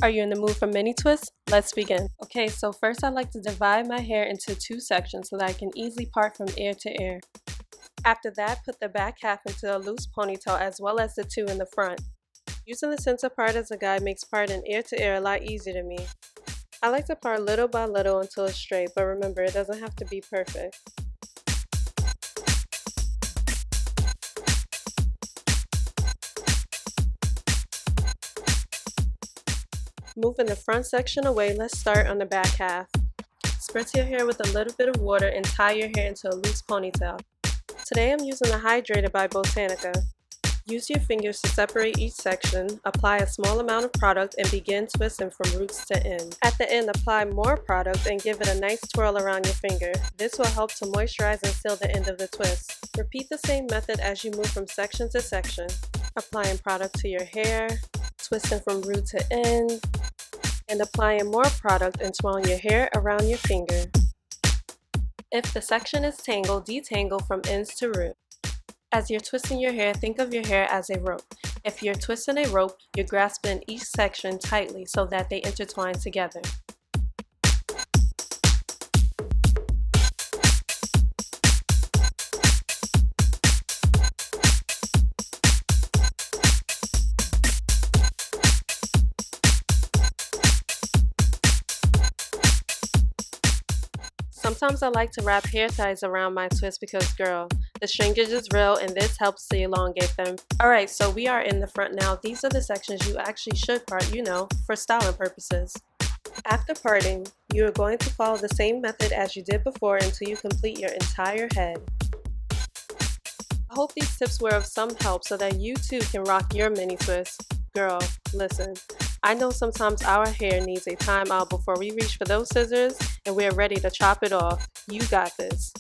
Are you in the mood for mini twists? Let's begin. Okay, so first I like to divide my hair into two sections so that I can easily part from ear to ear. After that, put the back half into a loose ponytail as well as the two in the front. Using the center part as a guide makes parting ear to ear a lot easier to me. I like to part little by little until it's straight, but remember, it doesn't have to be perfect. Moving the front section away, let's start on the back half. Spritz your hair with a little bit of water and tie your hair into a loose ponytail. Today I'm using the Hydrator by Botanica. Use your fingers to separate each section, apply a small amount of product, and begin twisting from roots to end. At the end, apply more product and give it a nice twirl around your finger. This will help to moisturize and seal the end of the twist. Repeat the same method as you move from section to section, applying product to your hair, twisting from root to end, and applying more product and twirling your hair around your finger. If the section is tangled, detangle from ends to root. As you're twisting your hair, think of your hair as a rope. If you're twisting a rope, you're grasping each section tightly so that they intertwine together. Sometimes I like to wrap hair ties around my twist because, girl, the shrinkage is real and this helps to elongate them. Alright, so we are in the front now. These are the sections you actually should part, for styling purposes. After parting, you are going to follow the same method as you did before until you complete your entire head. I hope these tips were of some help so that you too can rock your mini twist. Girl, listen, I know sometimes our hair needs a timeout before we reach for those scissors and we're ready to chop it off. You got this.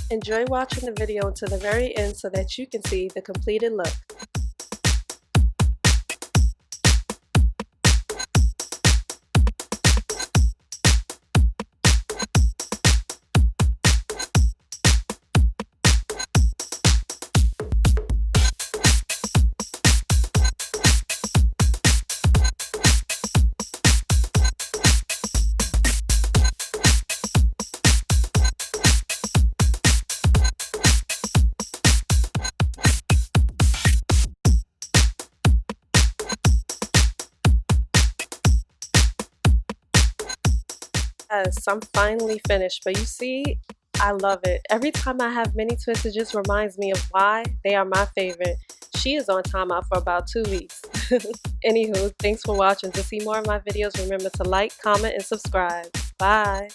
Enjoy watching the video to the very end so that you can see the completed look. Yes, I'm finally finished, but you see, I love it. Every time I have mini twists, it just reminds me of why they are my favorite. She is on timeout for about 2 weeks. Anywho, thanks for watching. To see more of my videos, remember to like, comment, and subscribe. Bye!